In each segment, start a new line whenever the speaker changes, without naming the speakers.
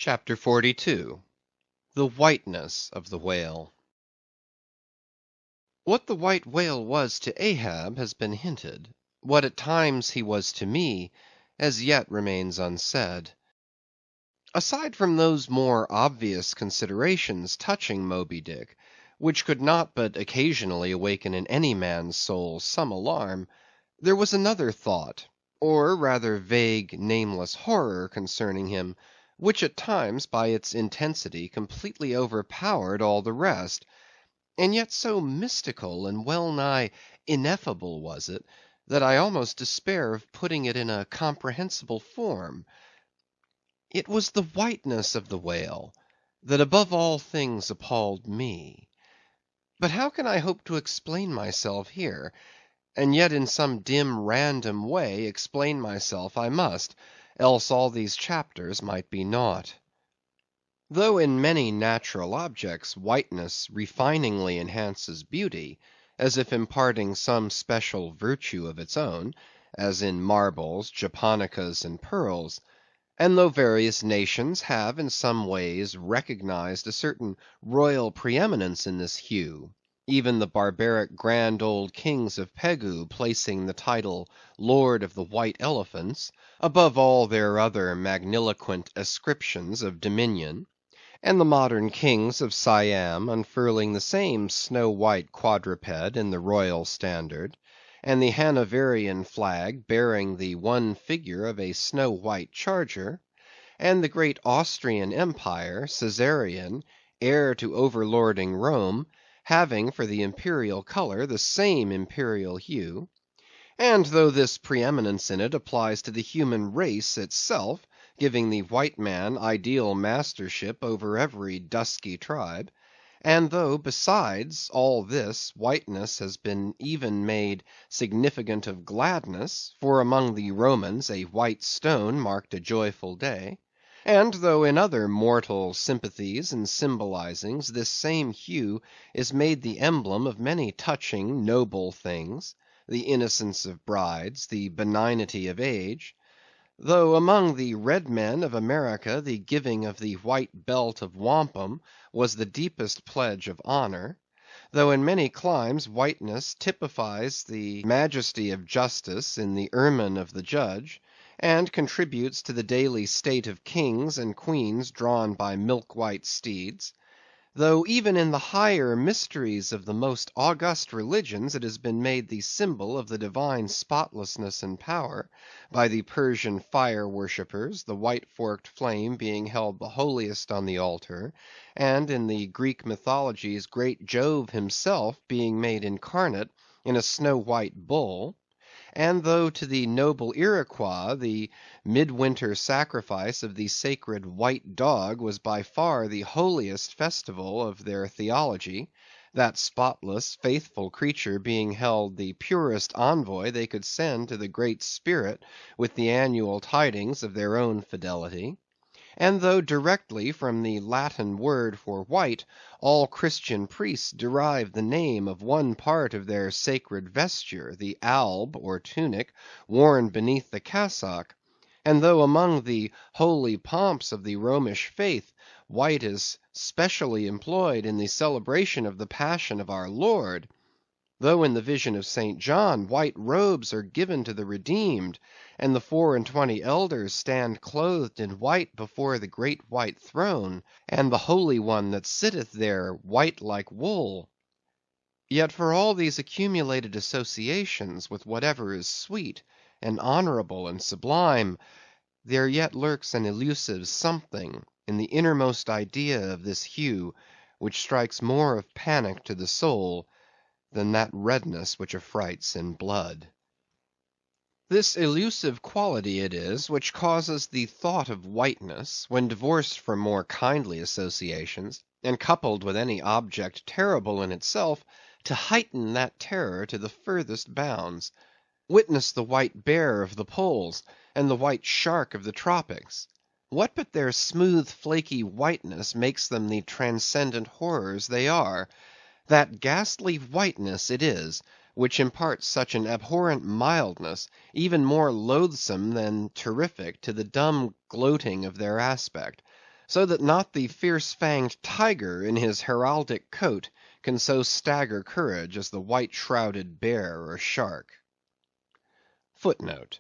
Chapter 42. The Whiteness of the Whale. What the white whale was to Ahab has been hinted. What at times he was to me, as yet remains unsaid. Aside from those more obvious considerations touching Moby Dick, which could not but occasionally awaken in any man's soul some alarm, there was another thought, or rather vague, nameless horror concerning him, which at times by its intensity completely overpowered all the rest, and yet so mystical and well-nigh ineffable was it, that I almost despair of putting it in a comprehensible form. It was the whiteness of the whale that above all things appalled me. But how can I hope to explain myself here? And yet in some dim random way explain myself I must, else all these chapters might be naught. Though in many natural objects whiteness refiningly enhances beauty, as if imparting some special virtue of its own, as in marbles, japonicas, and pearls; and though various nations have in some ways recognized a certain royal preeminence in this hue, even the barbaric grand old kings of Pequod placing the title Lord of the White Elephants above all their other magniloquent ascriptions of dominion, and the modern kings of Siam unfurling the same snow-white quadruped in the royal standard, and the Hanoverian flag bearing the one figure of a snow-white charger, and the great Austrian empire, Caesarian, heir to overlording Rome, having for the imperial color the same imperial hue; and though this preeminence in it applies to the human race itself, giving the white man ideal mastership over every dusky tribe; and though, besides all this, whiteness has been even made significant of gladness, for among the Romans a white stone marked a joyful day; and though in other mortal sympathies and symbolizings this same hue is made the emblem of many touching, noble things, the innocence of brides, the benignity of age; though among the red men of America the giving of the white belt of wampum was the deepest pledge of honor; though in many climes whiteness typifies the majesty of justice in the ermine of the judge, and contributes to the daily state of kings and queens drawn by milk-white steeds; though even in the higher mysteries of the most august religions it has been made the symbol of the divine spotlessness and power, by the Persian fire worshippers, the white-forked flame being held the holiest on the altar, and in the Greek mythologies great Jove himself being made incarnate in a snow-white bull; and though to the noble Iroquois the midwinter sacrifice of the sacred white dog was by far the holiest festival of their theology, that spotless, faithful creature being held the purest envoy they could send to the Great Spirit with the annual tidings of their own fidelity; and though directly from the Latin word for white all Christian priests derived the name of one part of their sacred vesture, the alb or tunic worn beneath the cassock; and though among the holy pomps of the Romish faith white is specially employed in the celebration of the passion of our Lord; though in the vision of St. John white robes are given to the redeemed, and the 24 elders stand clothed in white before the great white throne, and the Holy One that sitteth there white like wool; yet for all these accumulated associations with whatever is sweet, and honorable, and sublime, there yet lurks an elusive something in the innermost idea of this hue, which strikes more of panic to the soul than that redness which affrights in blood. This elusive quality it is which causes the thought of whiteness, when divorced from more kindly associations, and coupled with any object terrible in itself, to heighten that terror to the furthest bounds. Witness the white bear of the poles, and the white shark of the tropics. What but their smooth flaky whiteness makes them the transcendent horrors they are? That ghastly whiteness it is which imparts such an abhorrent mildness, even more loathsome than terrific, to the dumb gloating of their aspect, so that not the fierce-fanged tiger in his heraldic coat can so stagger courage as the white-shrouded bear or shark. Footnote: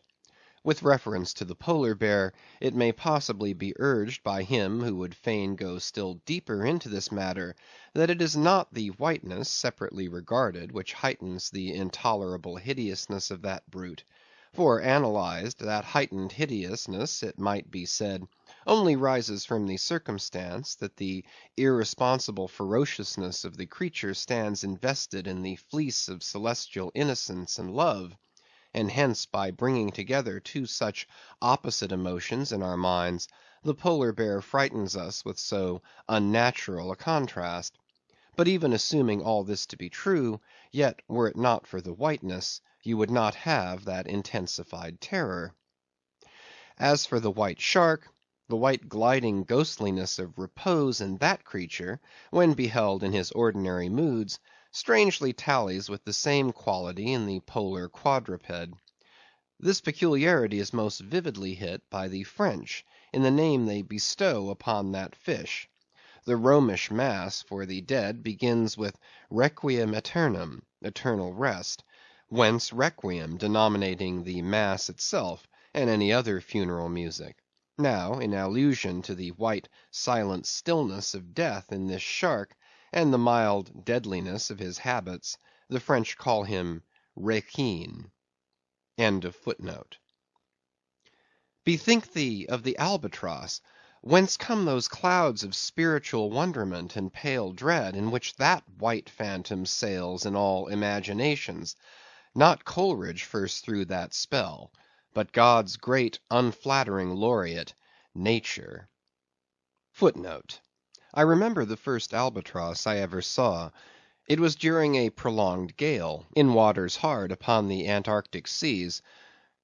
with reference to the polar bear, it may possibly be urged by him who would fain go still deeper into this matter, that it is not the whiteness, separately regarded, which heightens the intolerable hideousness of that brute; for, analyzed, that heightened hideousness, it might be said, only rises from the circumstance that the irresponsible ferociousness of the creature stands invested in the fleece of celestial innocence and love; and hence, by bringing together two such opposite emotions in our minds, the polar bear frightens us with so unnatural a contrast. But even assuming all this to be true, yet were it not for the whiteness, you would not have that intensified terror. As for the white shark, the white gliding ghostliness of repose in that creature, when beheld in his ordinary moods, strangely tallies with the same quality in the polar quadruped. This peculiarity is most vividly hit by the French in the name they bestow upon that fish. The Romish mass for the dead begins with requiem aeternam, eternal rest, whence requiem denominating the mass itself, and any other funeral music. Now, in allusion to the white silent stillness of death in this shark, and the mild deadliness of his habits, the French call him requin. Bethink thee of the albatross. Whence come those clouds of spiritual wonderment and pale dread, in which that white phantom sails in all imaginations? Not Coleridge first threw that spell, but God's great unflattering laureate, Nature. I remember the first albatross I ever saw. It was during a prolonged gale, in waters hard upon the Antarctic seas.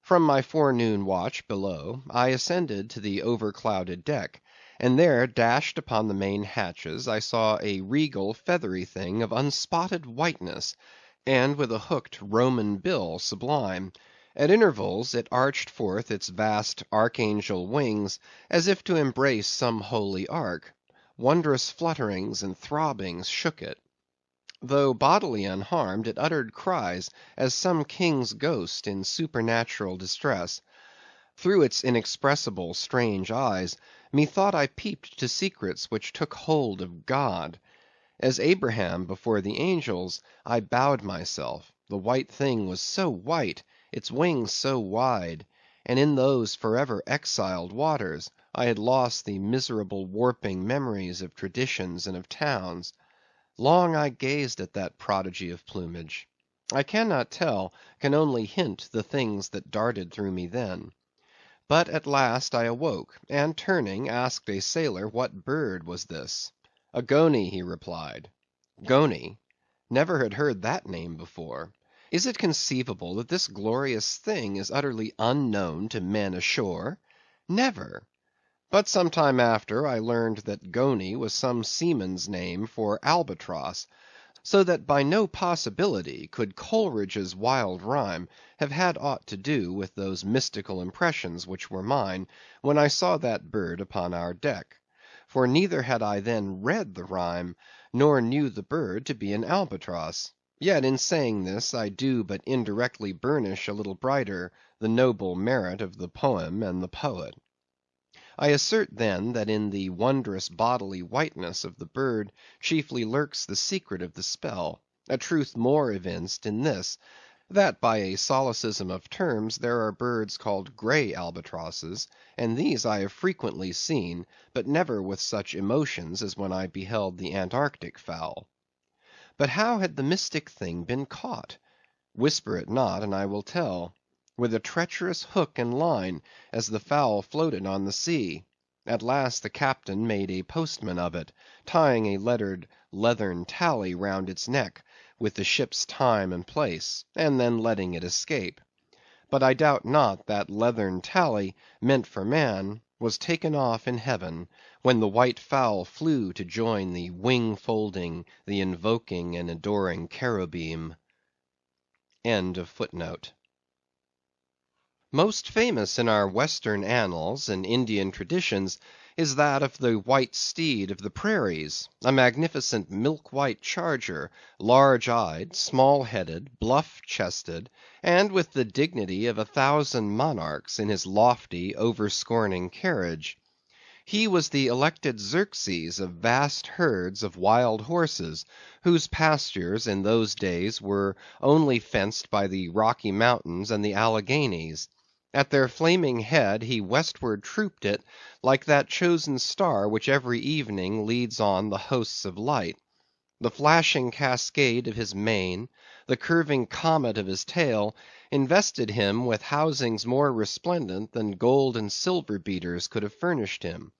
From my forenoon watch below, I ascended to the overclouded deck, and there, dashed upon the main hatches, I saw a regal feathery thing of unspotted whiteness, and with a hooked Roman bill sublime. At intervals it arched forth its vast archangel wings, as if to embrace some holy ark. Wondrous flutterings and throbbings shook it. Though bodily unharmed, it uttered cries as some king's ghost in supernatural distress. Through its inexpressible strange eyes, methought I peeped to secrets which took hold of God. As Abraham before the angels, I bowed myself; the white thing was so white, its wings so wide, and in those forever exiled waters, I had lost the miserable warping memories of traditions and of towns. Long I gazed at that prodigy of plumage. I cannot tell, can only hint the things that darted through me then. But at last I awoke, and turning, asked a sailor what bird was this. A goney, he replied. Goney? Never had heard that name before. Is it conceivable that this glorious thing is utterly unknown to men ashore? Never. But some time after, I learned that goney was some seaman's name for albatross, so that by no possibility could Coleridge's wild rhyme have had aught to do with those mystical impressions which were mine, when I saw that bird upon our deck. For neither had I then read the rhyme, nor knew the bird to be an albatross. Yet in saying this, I do but indirectly burnish a little brighter the noble merit of the poem and the poet. I assert then that in the wondrous bodily whiteness of the bird chiefly lurks the secret of the spell; a truth more evinced in this, that by a solecism of terms there are birds called grey albatrosses, and these I have frequently seen, but never with such emotions as when I beheld the Antarctic fowl. But how had the mystic thing been caught? Whisper it not, and I will tell. With a treacherous hook and line, as the fowl floated on the sea. At last the captain made a postman of it, tying a lettered leathern tally round its neck, with the ship's time and place, and then letting it escape. But I doubt not that leathern tally, meant for man, was taken off in heaven, when the white fowl flew to join the wing-folding, the invoking and adoring cherubim. Most famous in our Western annals and Indian traditions is that of the white steed of the prairies, a magnificent milk-white charger, large-eyed, small-headed, bluff-chested, and with the dignity of 1,000 monarchs in his lofty, overscorning carriage. He was the elected Xerxes of vast herds of wild horses, whose pastures in those days were only fenced by the Rocky Mountains and the Alleghanies. At their flaming head he westward trooped it, like that chosen star which every evening leads on the hosts of light. The flashing cascade of his mane, the curving comet of his tail, invested him with housings more resplendent than gold and silver beaters could have furnished him.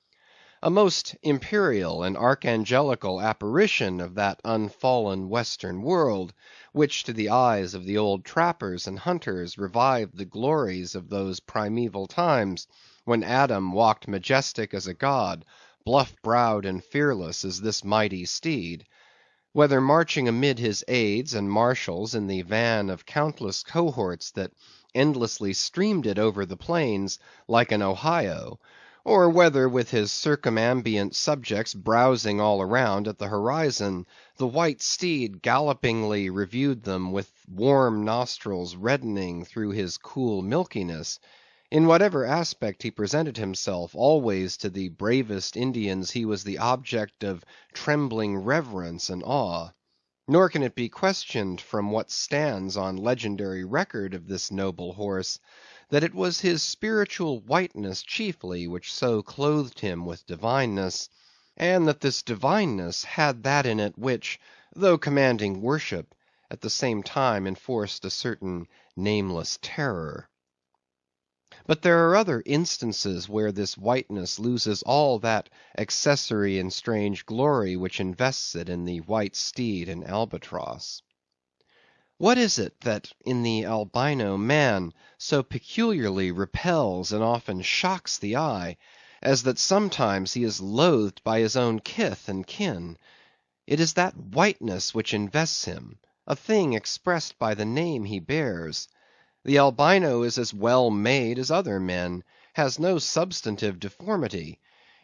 A most imperial and archangelical apparition of that unfallen western world, which to the eyes of the old trappers and hunters revived the glories of those primeval times, when Adam walked majestic as a god, bluff-browed and fearless as this mighty steed. Whether marching amid his aides and marshals in the van of countless cohorts that endlessly streamed it over the plains like an Ohio, or whether with his circumambient subjects browsing all around at the horizon, the white steed gallopingly reviewed them with warm nostrils reddening through his cool milkiness, in whatever aspect he presented himself, always to the bravest Indians he was the object of trembling reverence and awe. Nor can it be questioned from what stands on legendary record of this noble horse, that it was his spiritual whiteness chiefly which so clothed him with divineness, and that this divineness had that in it which, though commanding worship, at the same time enforced a certain nameless terror. But there are other instances where this whiteness loses all that accessory and strange glory which invests it in the white steed and albatross. What is it that in the albino man so peculiarly repels and often shocks the eye, as that sometimes he is loathed by his own kith and kin? It is that whiteness which invests him, a thing expressed by the name he bears. The albino is as well made as other men, has no substantive deformity,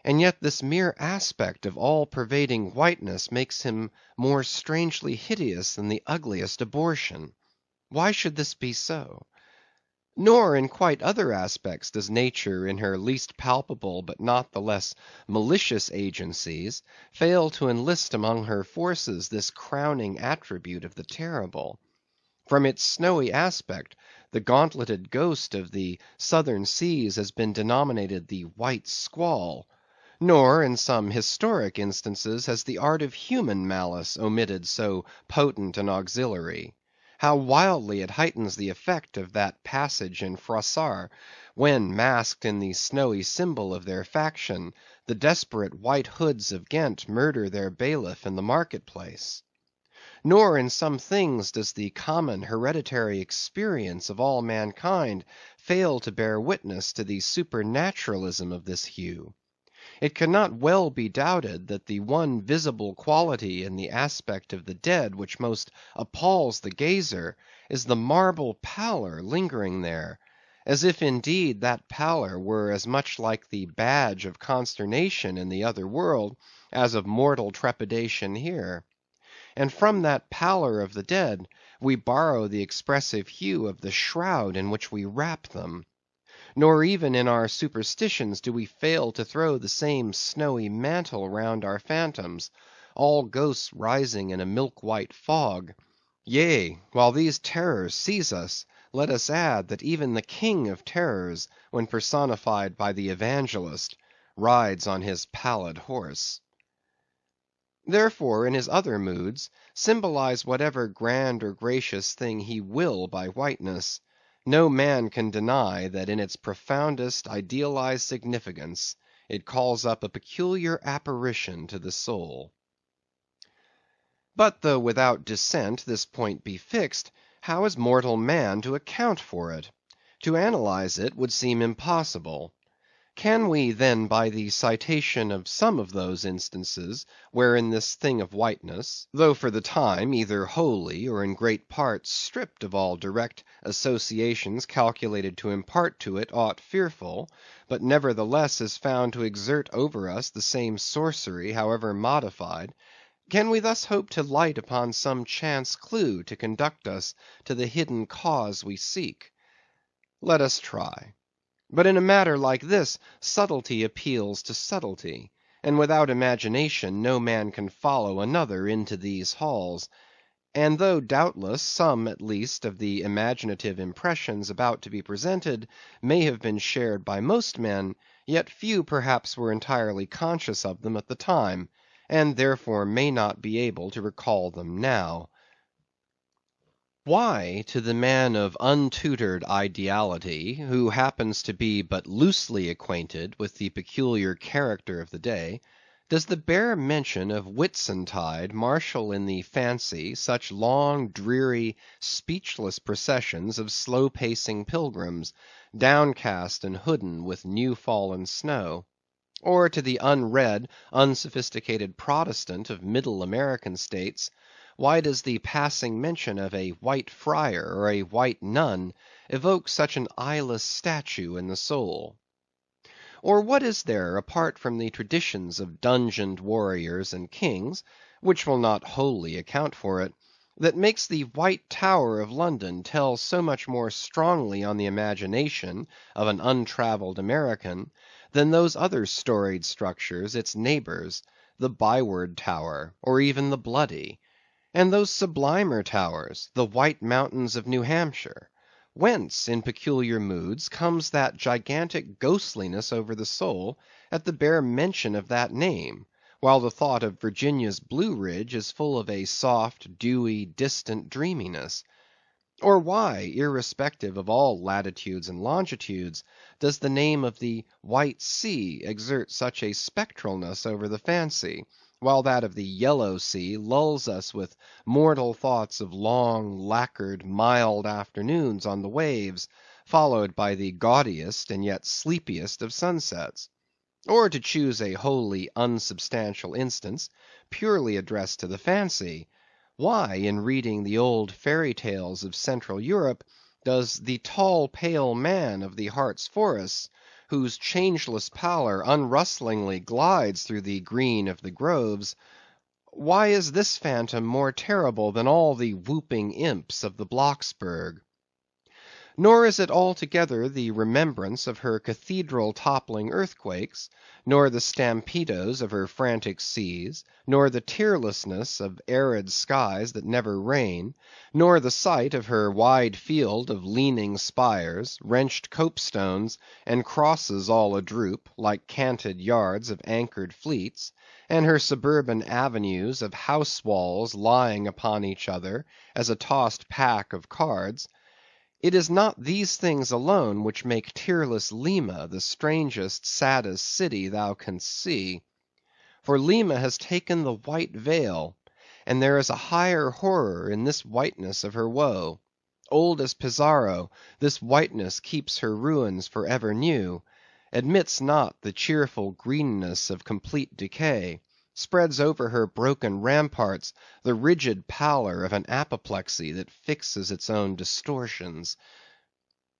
and yet this mere aspect of all-pervading whiteness makes him more strangely hideous than the ugliest abortion. Why should this be so? Nor in quite other aspects does nature in her least palpable but not the less malicious agencies fail to enlist among her forces this crowning attribute of the terrible. From its snowy aspect, the gauntleted ghost of the southern seas has been denominated the white squall. Nor in some historic instances has the art of human malice omitted so potent an auxiliary. How wildly it heightens the effect of that passage in Froissart, when, masked in the snowy symbol of their faction, the desperate White Hoods of Ghent murder their bailiff in the market-place. Nor in some things does the common hereditary experience of all mankind fail to bear witness to the supernaturalism of this hue. It cannot well be doubted that the one visible quality in the aspect of the dead which most appalls the gazer is the marble pallor lingering there, as if indeed that pallor were as much like the badge of consternation in the other world as of mortal trepidation here. And from that pallor of the dead we borrow the expressive hue of the shroud in which we wrap them. Nor even in our superstitions do we fail to throw the same snowy mantle round our phantoms, all ghosts rising in a milk-white fog. Yea, while these terrors seize us, let us add that even the king of terrors, when personified by the evangelist, rides on his pallid horse. Therefore, in his other moods, symbolize whatever grand or gracious thing he will by whiteness. No man can deny that in its profoundest idealized significance it calls up a peculiar apparition to the soul. But though without dissent this point be fixed, how is mortal man to account for it? To analyze it would seem impossible. Can we then by the citation of some of those instances, wherein this thing of whiteness, though for the time either wholly or in great part stripped of all direct associations calculated to impart to it aught fearful, but nevertheless is found to exert over us the same sorcery, however modified, can we thus hope to light upon some chance clue to conduct us to the hidden cause we seek? Let us try. But in a matter like this, subtlety appeals to subtlety, and without imagination no man can follow another into these halls. And though doubtless some at least of the imaginative impressions about to be presented may have been shared by most men, yet few perhaps were entirely conscious of them at the time, and therefore may not be able to recall them now. Why, to the man of untutored ideality, who happens to be but loosely acquainted with the peculiar character of the day, does the bare mention of Whitsuntide marshal in the fancy such long, dreary, speechless processions of slow-pacing pilgrims, downcast and hooded with new-fallen snow? Or to the unread, unsophisticated Protestant of middle American states, why does the passing mention of a white friar or a white nun evoke such an eyeless statue in the soul? Or what is there, apart from the traditions of dungeoned warriors and kings, which will not wholly account for it, that makes the White Tower of London tell so much more strongly on the imagination of an untravelled American than those other storied structures, its neighbors, the Byward Tower, or even the Bloody? And those sublimer towers, the White Mountains of New Hampshire? Whence, in peculiar moods, comes that gigantic ghostliness over the soul at the bare mention of that name, while the thought of Virginia's Blue Ridge is full of a soft, dewy, distant dreaminess? Or why, irrespective of all latitudes and longitudes, does the name of the White Sea exert such a spectralness over the fancy, while that of the Yellow Sea lulls us with mortal thoughts of long, lacquered, mild afternoons on the waves, followed by the gaudiest and yet sleepiest of sunsets? Or to choose a wholly unsubstantial instance, purely addressed to the fancy, why, in reading the old fairy tales of Central Europe, does the tall pale man of the Hartz forests, whose changeless pallor unrustlingly glides through the green of the groves, why is this phantom more terrible than all the whooping imps of the Blocksberg? Nor is it altogether the remembrance of her cathedral-toppling earthquakes, nor the stampedos of her frantic seas, nor the tearlessness of arid skies that never rain, nor the sight of her wide field of leaning spires, wrenched copestones, and crosses all adroop, like canted yards of anchored fleets, and her suburban avenues of house-walls lying upon each other as a tossed pack of cards. It is not these things alone which make tearless Lima the strangest, saddest city thou canst see. For Lima has taken the white veil, and there is a higher horror in this whiteness of her woe. Old as Pizarro, this whiteness keeps her ruins for ever new, admits not the cheerful greenness of complete decay, spreads over her broken ramparts the rigid pallor of an apoplexy that fixes its own distortions.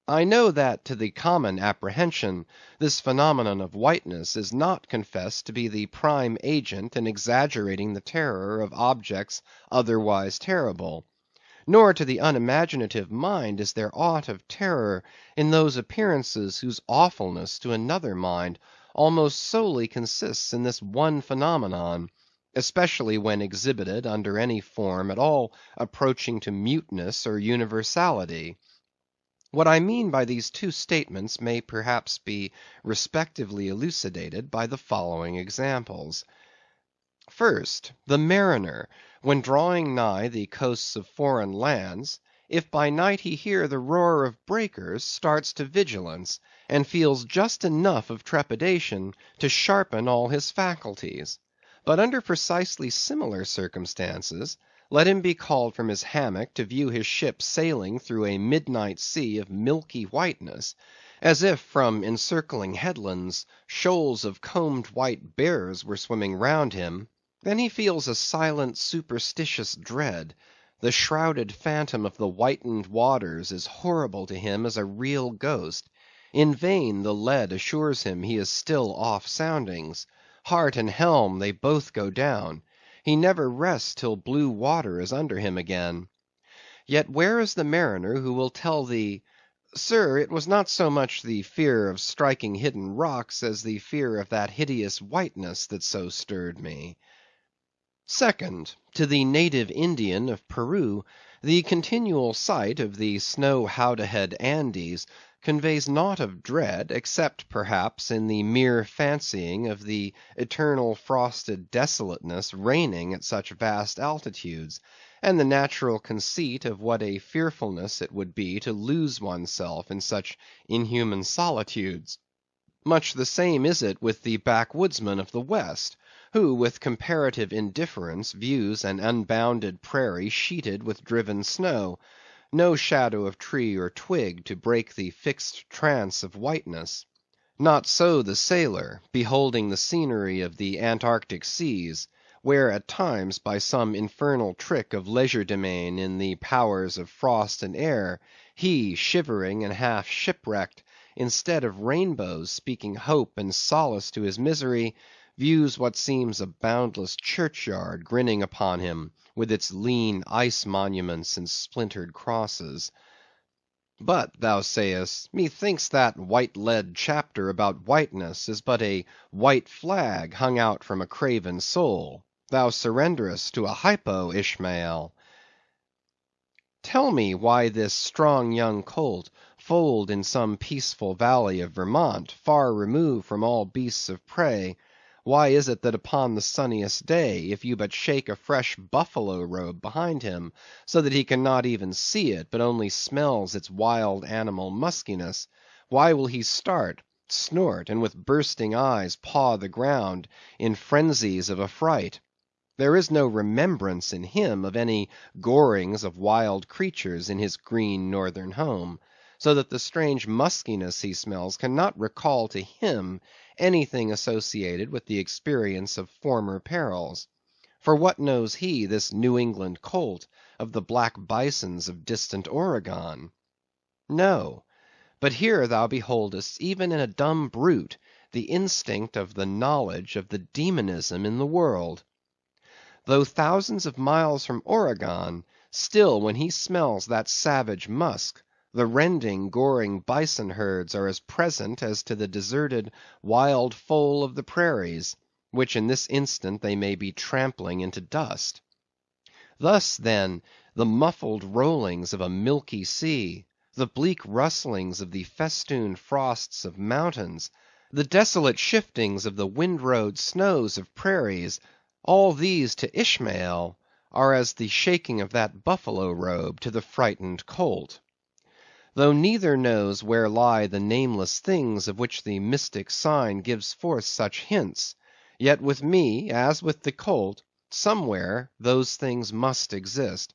I know that to the common apprehension, this phenomenon of whiteness is not confessed to be the prime agent in exaggerating the terror of objects otherwise terrible. Nor to the unimaginative mind is there aught of terror in those appearances whose awfulness to another mind almost solely consists in this one phenomenon, especially when exhibited under any form at all approaching to muteness or universality. What I mean by these two statements may perhaps be respectively elucidated by the following examples. First, the mariner, when drawing nigh the coasts of foreign lands, if by night he hear the roar of breakers, starts to vigilance, and feels just enough of trepidation to sharpen all his faculties. But under precisely similar circumstances, let him be called from his hammock to view his ship sailing through a midnight sea of milky whiteness, as if from encircling headlands shoals of combed white bears were swimming round him, then he feels a silent superstitious dread. The shrouded phantom of the whitened waters is horrible to him as a real ghost. In vain the lead assures him he is still off soundings. Heart and helm they both go down. He never rests till blue water is under him again. Yet where is the mariner who will tell thee, Sir, it was not so much the fear of striking hidden rocks as the fear of that hideous whiteness that so stirred me. Second, to the native Indian of Peru, the continual sight of the snow-howdahed Andes conveys naught of dread, except perhaps in the mere fancying of the eternal frosted desolateness reigning at such vast altitudes, and the natural conceit of what a fearfulness it would be to lose oneself in such inhuman solitudes. Much the same is it with the backwoodsman of the West, who with comparative indifference views an unbounded prairie sheeted with driven snow, no shadow of tree or twig to break the fixed trance of whiteness. Not so the sailor, beholding the scenery of the Antarctic seas, where at times by some infernal trick of legerdemain in the powers of frost and air, he, shivering and half shipwrecked, instead of rainbows speaking hope and solace to his misery, views what seems a boundless churchyard grinning upon him, with its lean ice monuments and splintered crosses. But, thou sayest, methinks that white lead chapter about whiteness is but a white flag hung out from a craven soul. Thou surrenderest to a hypo, Ishmael. Tell me why this strong young colt, foaled in some peaceful valley of Vermont, far removed from all beasts of prey, why is it that upon the sunniest day, if you but shake a fresh buffalo robe behind him, so that he cannot even see it, but only smells its wild animal muskiness, why will he start, snort, and with bursting eyes paw the ground, in frenzies of affright? There is no remembrance in him of any gorings of wild creatures in his green northern home, so that the strange muskiness he smells cannot recall to him anything associated with the experience of former perils. For what knows he, this New England colt, of the black bisons of distant Oregon? No; but here thou beholdest, even in a dumb brute, the instinct of the knowledge of the demonism in the world. Though thousands of miles from Oregon, still when he smells that savage musk, the rending, goring bison herds are as present as to the deserted wild foal of the prairies, which in this instant they may be trampling into dust. Thus, then, the muffled rollings of a milky sea, the bleak rustlings of the festooned frosts of mountains, the desolate shiftings of the windrowed snows of prairies, all these to Ishmael are as the shaking of that buffalo robe to the frightened colt. Though neither knows where lie the nameless things of which the mystic sign gives forth such hints, yet with me, as with the colt, somewhere those things must exist,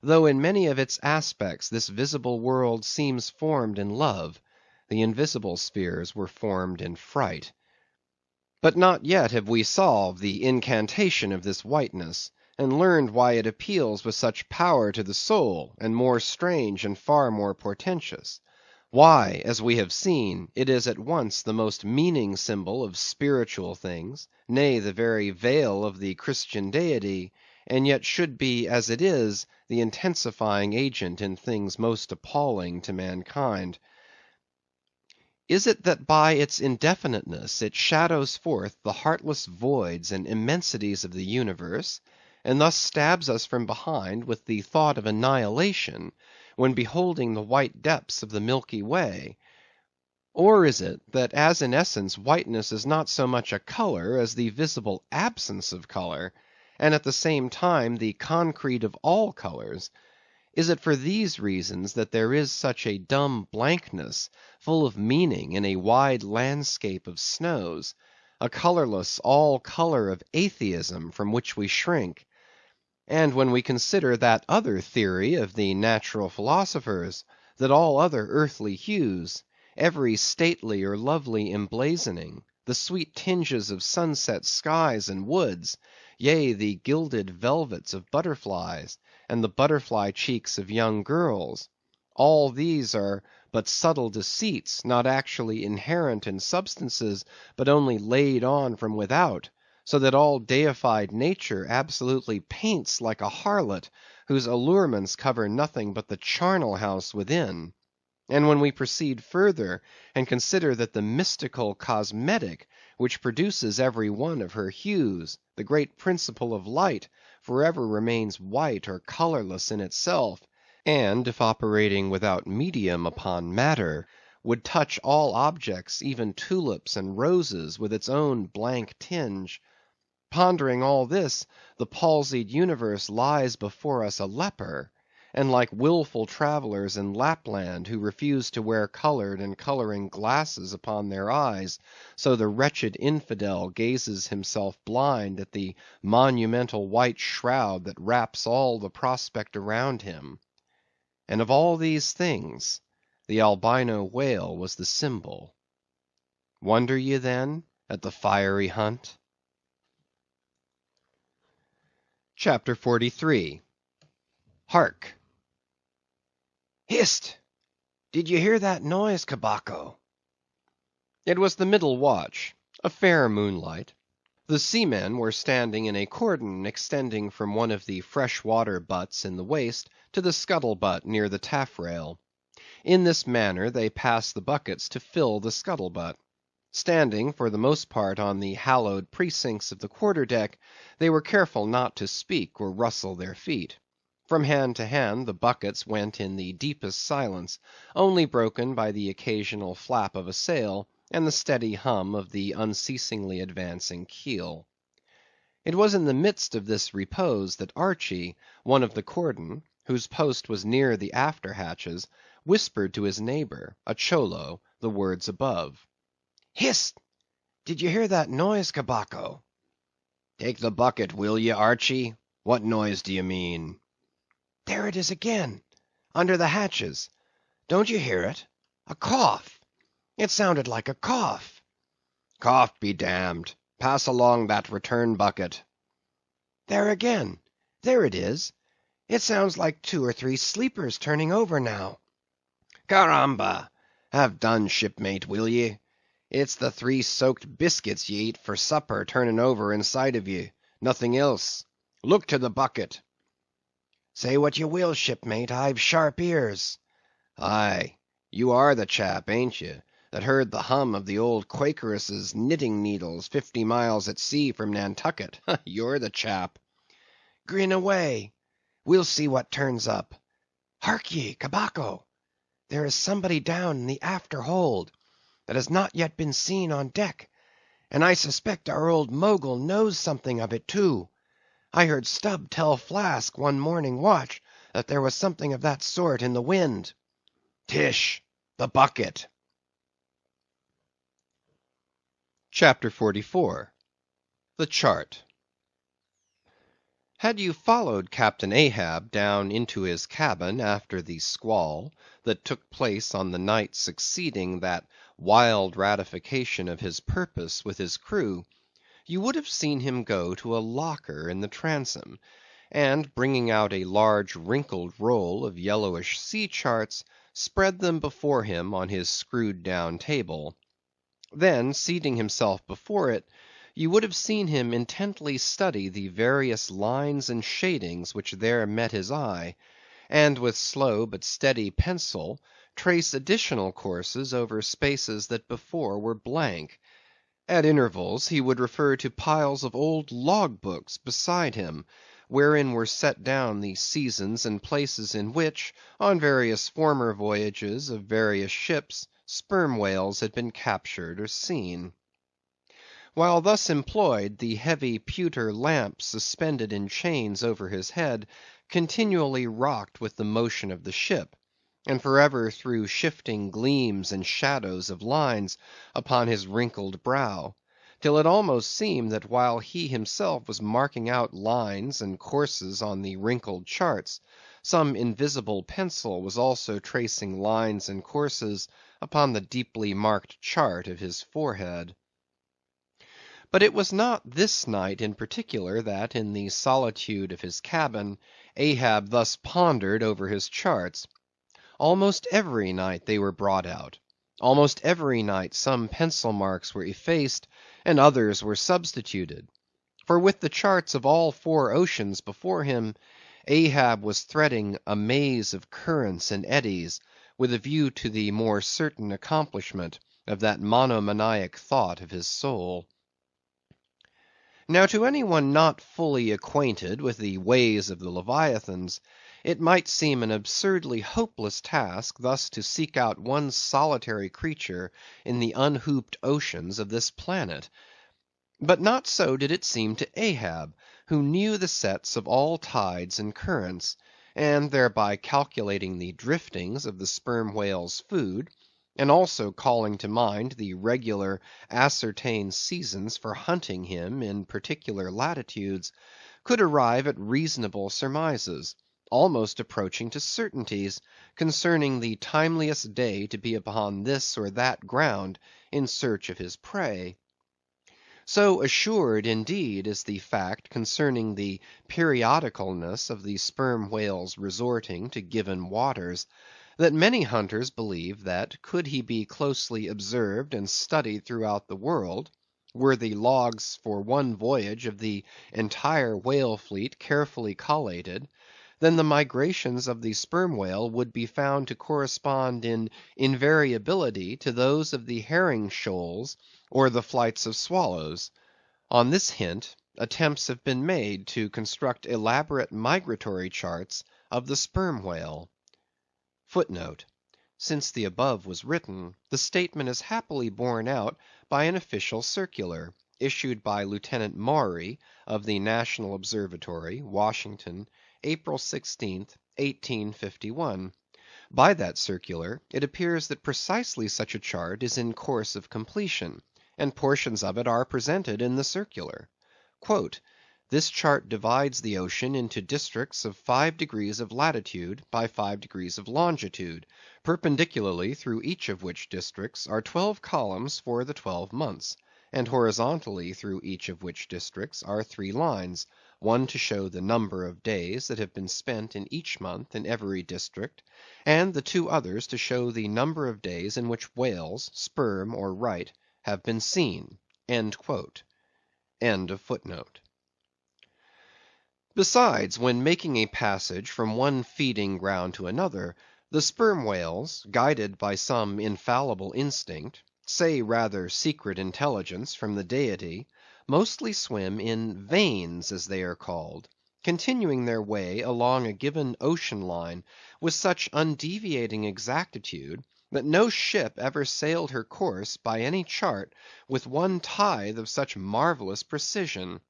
though in many of its aspects this visible world seems formed in love, the invisible spheres were formed in fright. But not yet have we solved the incantation of this whiteness, and learned why it appeals with such power to the soul, and more strange and far more portentous; why, as we have seen, it is at once the most meaning symbol of spiritual things, nay, the very veil of the Christian deity, and yet should be, as it is, the intensifying agent in things most appalling to mankind. Is it that by its indefiniteness it shadows forth the heartless voids and immensities of the universe, and thus stabs us from behind with the thought of annihilation, when beholding the white depths of the Milky Way? Or is it, that as in essence whiteness is not so much a color as the visible absence of color, and at the same time the concrete of all colors? Is it for these reasons that there is such a dumb blankness, full of meaning, in a wide landscape of snows, a colorless all color of atheism from which we shrink? And when we consider that other theory of the natural philosophers, that all other earthly hues, every stately or lovely emblazoning, the sweet tinges of sunset skies and woods, yea, the gilded velvets of butterflies, and the butterfly cheeks of young girls, all these are but subtle deceits, not actually inherent in substances, but only laid on from without, so that all deified nature absolutely paints like a harlot, whose allurements cover nothing but the charnel house within. And when we proceed further, and consider that the mystical cosmetic, which produces every one of her hues, the great principle of light, forever remains white or colorless in itself, and if operating without medium upon matter, would touch all objects, even tulips and roses, with its own blank tinge. Pondering all this, the palsied universe lies before us a leper, and like willful travellers in Lapland who refuse to wear colored and coloring glasses upon their eyes, so the wretched infidel gazes himself blind at the monumental white shroud that wraps all the prospect around him. And of all these things, the albino whale was the symbol. Wonder ye then at the fiery hunt? Chapter 43. Hark! Hist! Did you hear that noise, Cabaco? It was the middle watch, a fair moonlight. The seamen were standing in a cordon extending from one of the fresh-water butts in the waist to the scuttle-butt near the taffrail. In this manner they passed the buckets to fill the scuttle-butt. Standing for the most part on the hallowed precincts of the quarter-deck, they were careful not to speak or rustle their feet. From hand to hand the buckets went in the deepest silence, only broken by the occasional flap of a sail, and the steady hum of the unceasingly advancing keel. It was in the midst of this repose that Archy, one of the cordon, whose post was near the after hatches, whispered to his neighbor, a Cholo, the words above. Hist! Did you hear that noise, Cabaco? Take the bucket, will ye, Archy? What noise do you mean? There it is again, under the hatches. Don't you hear it? A cough. It sounded like a cough. Cough be damned. Pass along that return bucket. There again. There it is. It sounds like 2 or 3 sleepers turning over now. Caramba! Have done, shipmate, will ye? It's the 3 soaked biscuits ye eat for supper turning over inside of ye. Nothing else. Look to the bucket. Say what you will, shipmate, I've sharp ears. Aye, you are the chap, ain't you, that heard the hum of the old Quakeress's knitting needles 50 miles at sea from Nantucket? You're the chap. Grin away. We'll see what turns up. Hark ye, Cabaco. There is somebody down in the after hold that has not yet been seen on deck, and I suspect our old Mogul knows something of it too. I heard Stubb tell Flask one morning watch that there was something of that sort in the wind. Tish, the bucket. Chapter 44. The Chart. Had you followed Captain Ahab down into his cabin after the squall that took place on the night succeeding that wild ratification of his purpose with his crew, you would have seen him go to a locker in the transom, and bringing out a large wrinkled roll of yellowish sea charts, spread them before him on his screwed-down table. Then, seating himself before it, you would have seen him intently study the various lines and shadings which there met his eye, and with slow but steady pencil trace additional courses over spaces that before were blank. At intervals he would refer to piles of old log books beside him, wherein were set down the seasons and places in which, on various former voyages of various ships, sperm whales had been captured or seen. While thus employed, the heavy pewter lamp suspended in chains over his head continually rocked with the motion of the ship, and forever threw shifting gleams and shadows of lines upon his wrinkled brow, till it almost seemed that while he himself was marking out lines and courses on the wrinkled charts, some invisible pencil was also tracing lines and courses upon the deeply marked chart of his forehead. But it was not this night in particular that, in the solitude of his cabin, Ahab thus pondered over his charts. Almost every night they were brought out. Almost every night some pencil marks were effaced, and others were substituted. For with the charts of all 4 oceans before him, Ahab was threading a maze of currents and eddies, with a view to the more certain accomplishment of that monomaniac thought of his soul. Now to any one not fully acquainted with the ways of the Leviathans, it might seem an absurdly hopeless task thus to seek out one solitary creature in the unhooped oceans of this planet. But not so did it seem to Ahab, who knew the sets of all tides and currents, and thereby calculating the driftings of the sperm whale's food, and also calling to mind the regular ascertained seasons for hunting him in particular latitudes, could arrive at reasonable surmises, almost approaching to certainties, concerning the timeliest day to be upon this or that ground in search of his prey. So assured, indeed, is the fact concerning the periodicalness of the sperm whale's resorting to given waters, that many hunters believe that, could he be closely observed and studied throughout the world, were the logs for one voyage of the entire whale fleet carefully collated, then the migrations of the sperm whale would be found to correspond in invariability to those of the herring shoals or the flights of swallows. On this hint, attempts have been made to construct elaborate migratory charts of the sperm whale. Footnote: since the above was written, the statement is happily borne out by an official circular, issued by Lieutenant Maury of the National Observatory, Washington, April 16th, 1851. By that circular, it appears that precisely such a chart is in course of completion, and portions of it are presented in the circular. This chart divides the ocean into districts of 5 degrees of latitude by 5 degrees of longitude, perpendicularly through each of which districts are 12 columns for the 12 months, and horizontally through each of which districts are 3 lines, one to show the number of days that have been spent in each month in every district, and the 2 others to show the number of days in which whales, sperm or right, have been seen. End of footnote. Besides, when making a passage from one feeding ground to another, the sperm whales, guided by some infallible instinct, say rather secret intelligence from the Deity, mostly swim in veins as they are called, continuing their way along a given ocean line with such undeviating exactitude, that no ship ever sailed her course by any chart with one tithe of such marvellous precision.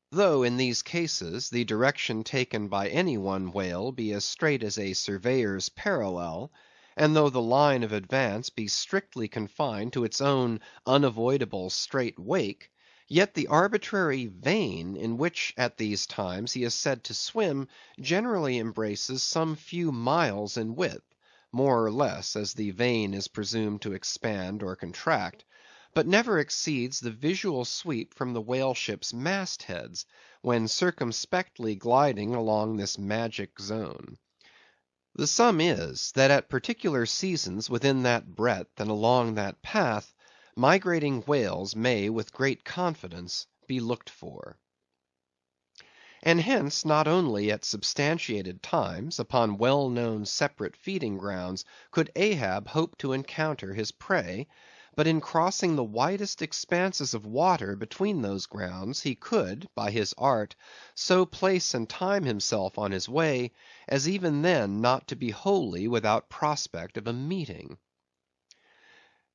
Though in these cases the direction taken by any one whale be as straight as a surveyor's parallel, and though the line of advance be strictly confined to its own unavoidable straight wake, yet the arbitrary vein in which at these times he is said to swim generally embraces some few miles in width, more or less as the vein is presumed to expand or contract, but never exceeds the visual sweep from the whale ship's mastheads, when circumspectly gliding along this magic zone. The sum is, that at particular seasons within that breadth and along that path, migrating whales may with great confidence be looked for. And hence not only at substantiated times, upon well-known separate feeding grounds, could Ahab hope to encounter his prey, but in crossing the widest expanses of water between those grounds, he could, by his art, so place and time himself on his way, as even then not to be wholly without prospect of a meeting.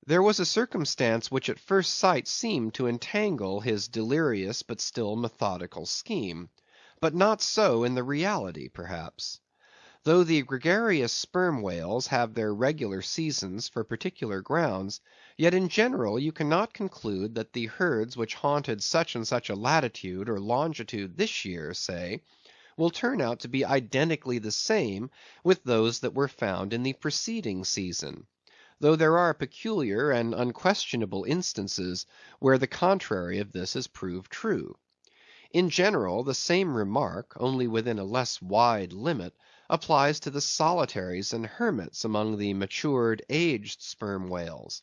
There was a circumstance which at first sight seemed to entangle his delirious but still methodical scheme, but not so in the reality perhaps. Though the gregarious sperm whales have their regular seasons for particular grounds, Yet in general you cannot conclude that the herds which haunted such and such a latitude or longitude this year, say, will turn out to be identically the same with those that were found in the preceding season, though there are peculiar and unquestionable instances where the contrary of this is proved true. In general, the same remark, only within a less wide limit, applies to the solitaries and hermits among the matured, aged sperm whales.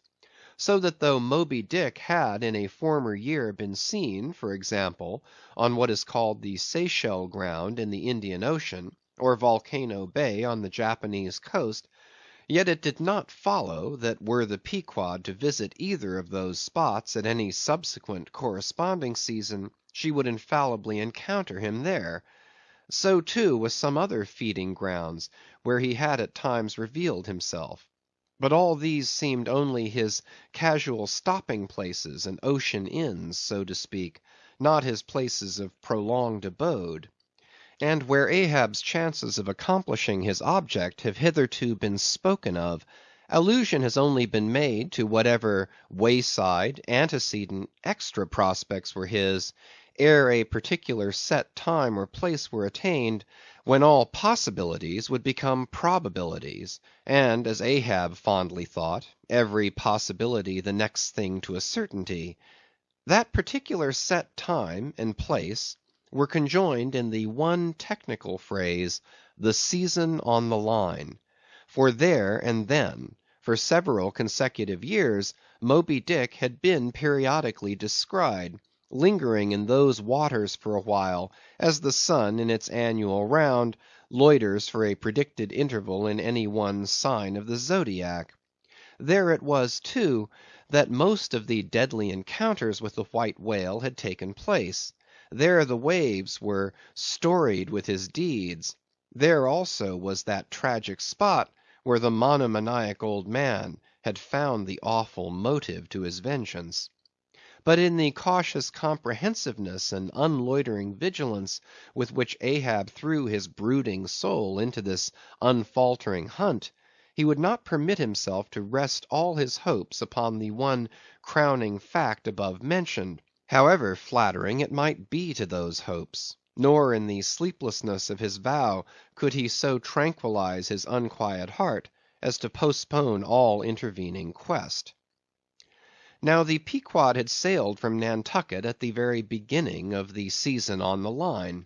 So that though Moby Dick had in a former year been seen, for example, on what is called the Seychelle ground in the Indian Ocean, or Volcano Bay on the Japanese coast, yet it did not follow that were the Pequod to visit either of those spots at any subsequent corresponding season, she would infallibly encounter him there. So too with some other feeding grounds, where he had at times revealed himself. But all these seemed only his casual stopping places and ocean inns, so to speak, not his places of prolonged abode. And where Ahab's chances of accomplishing his object have hitherto been spoken of, allusion has only been made to whatever wayside, antecedent, extra prospects were his, ere a particular set time or place were attained, when all possibilities would become probabilities, and, as Ahab fondly thought, every possibility the next thing to a certainty. That particular set time and place were conjoined in the one technical phrase, the season on the line. For there and then, for several consecutive years, Moby Dick had been periodically descried, lingering in those waters for a while, as the sun in its annual round loiters for a predicted interval in any one sign of the zodiac. There it was, too, that most of the deadly encounters with the white whale had taken place. There the waves were storied with his deeds. There also was that tragic spot where the monomaniac old man had found the awful motive to his vengeance. But in the cautious comprehensiveness and unloitering vigilance with which Ahab threw his brooding soul into this unfaltering hunt, he would not permit himself to rest all his hopes upon the one crowning fact above mentioned, however flattering it might be to those hopes. Nor in the sleeplessness of his vow could he so tranquilize his unquiet heart as to postpone all intervening quest. Now the Pequod had sailed from Nantucket at the very beginning of the season on the line.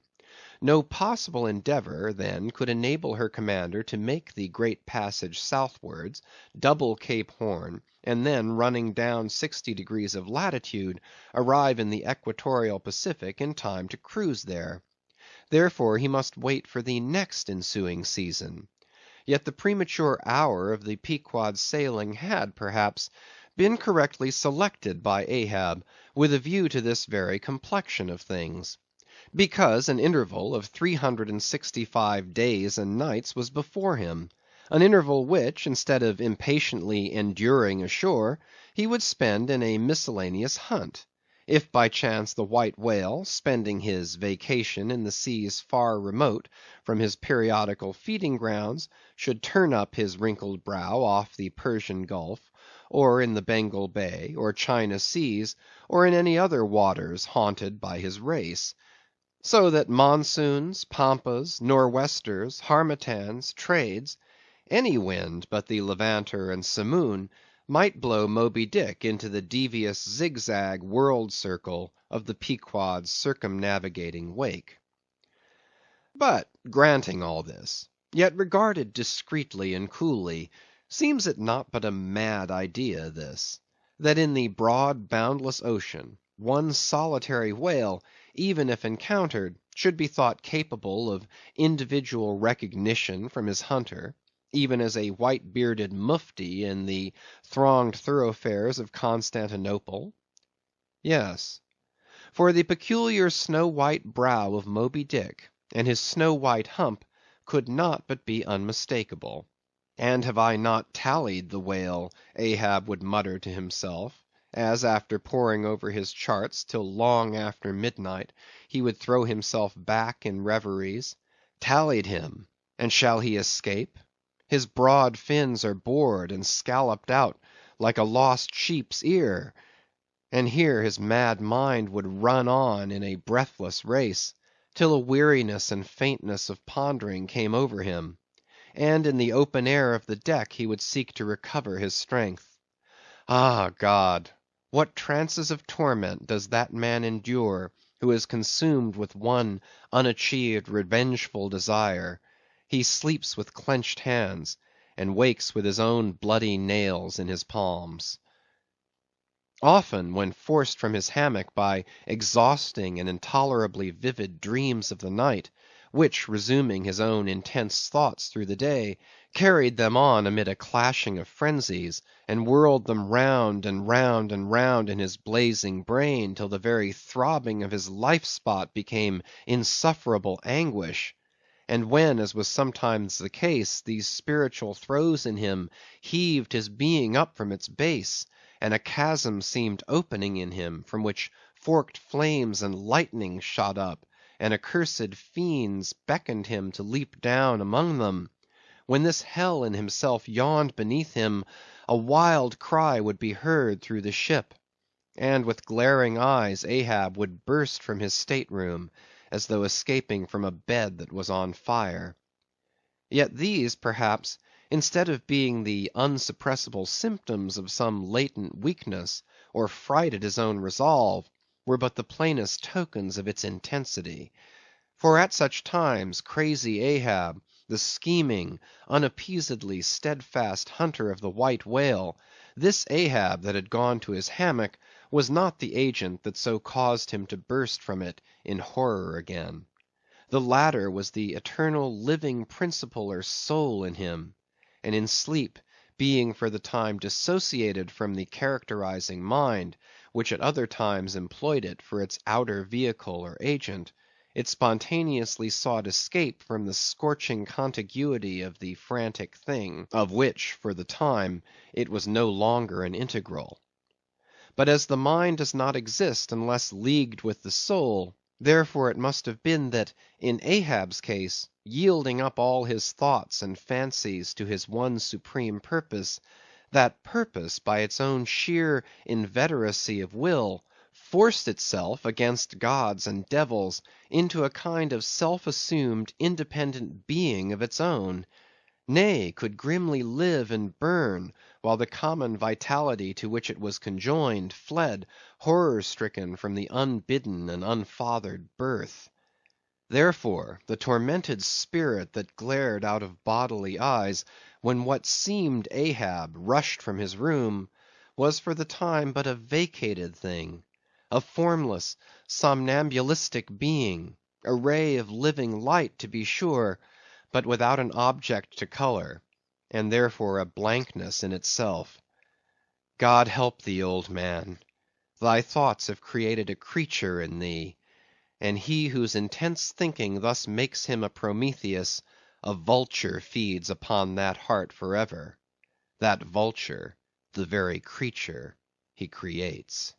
No possible endeavor, then, could enable her commander to make the great passage southwards, double Cape Horn, and then running down 60 degrees of latitude, arrive in the equatorial Pacific in time to cruise there. Therefore he must wait for the next ensuing season. Yet the premature hour of the Pequod's sailing had, perhaps, been correctly selected by Ahab with a view to this very complexion of things, because an interval of 365 days and nights was before him, an interval which, instead of impatiently enduring ashore, he would spend in a miscellaneous hunt. If by chance the white whale, spending his vacation in the seas far remote from his periodical feeding grounds, should turn up his wrinkled brow off the Persian Gulf, or in the Bengal Bay, or China seas, or in any other waters haunted by his race. So that monsoons, pampas, nor'westers, harmattans, trades, any wind but the levanter and simoon, might blow Moby Dick into the devious zigzag world circle of the Pequod's circumnavigating wake. But granting all this, yet regarded discreetly and coolly, seems it not but a mad idea this, that in the broad boundless ocean, one solitary whale, even if encountered, should be thought capable of individual recognition from his hunter, even as a white-bearded mufti in the thronged thoroughfares of Constantinople? Yes, for the peculiar snow-white brow of Moby Dick, and his snow-white hump, could not but be unmistakable. And have I not tallied the whale, Ahab would mutter to himself, as after poring over his charts till long after midnight, he would throw himself back in reveries. Tallied him, and shall he escape? His broad fins are bored and scalloped out, like a lost sheep's ear. And here his mad mind would run on in a breathless race, till a weariness and faintness of pondering came over him, and in the open air of the deck he would seek to recover his strength. Ah, God! What trances of torment does that man endure who is consumed with one unachieved revengeful desire! He sleeps with clenched hands, and wakes with his own bloody nails in his palms. Often, when forced from his hammock by exhausting and intolerably vivid dreams of the night, which, resuming his own intense thoughts through the day, carried them on amid a clashing of frenzies, and whirled them round and round and round in his blazing brain, till the very throbbing of his life-spot became insufferable anguish; and when, as was sometimes the case, these spiritual throes in him heaved his being up from its base, and a chasm seemed opening in him, from which forked flames and lightning shot up, and accursed fiends beckoned him to leap down among them; when this hell in himself yawned beneath him, a wild cry would be heard through the ship, and with glaring eyes Ahab would burst from his state-room, as though escaping from a bed that was on fire. Yet these, perhaps, instead of being the unsuppressible symptoms of some latent weakness, or fright at his own resolve, were but the plainest tokens of its intensity. For at such times, crazy Ahab, the scheming, unappeasedly steadfast hunter of the white whale, this Ahab that had gone to his hammock, was not the agent that so caused him to burst from it in horror again. The latter was the eternal living principle or soul in him, and in sleep, being for the time dissociated from the characterizing mind, which at other times employed it for its outer vehicle or agent, it spontaneously sought escape from the scorching contiguity of the frantic thing, of which, for the time, it was no longer an integral. But as the mind does not exist unless leagued with the soul, therefore it must have been that, in Ahab's case, yielding up all his thoughts and fancies to his one supreme purpose, that purpose, by its own sheer inveteracy of will, forced itself, against gods and devils, into a kind of self-assumed independent being of its own; nay, could grimly live and burn, while the common vitality to which it was conjoined, fled, horror-stricken, from the unbidden and unfathered birth. Therefore, the tormented spirit that glared out of bodily eyes, when what seemed Ahab rushed from his room, was for the time but a vacated thing, a formless, somnambulistic being, a ray of living light to be sure, but without an object to color, and therefore a blankness in itself. God help thee, old man! Thy thoughts have created a creature in thee, and he whose intense thinking thus makes him a Prometheus, a vulture feeds upon that heart forever; that vulture, the very creature he creates.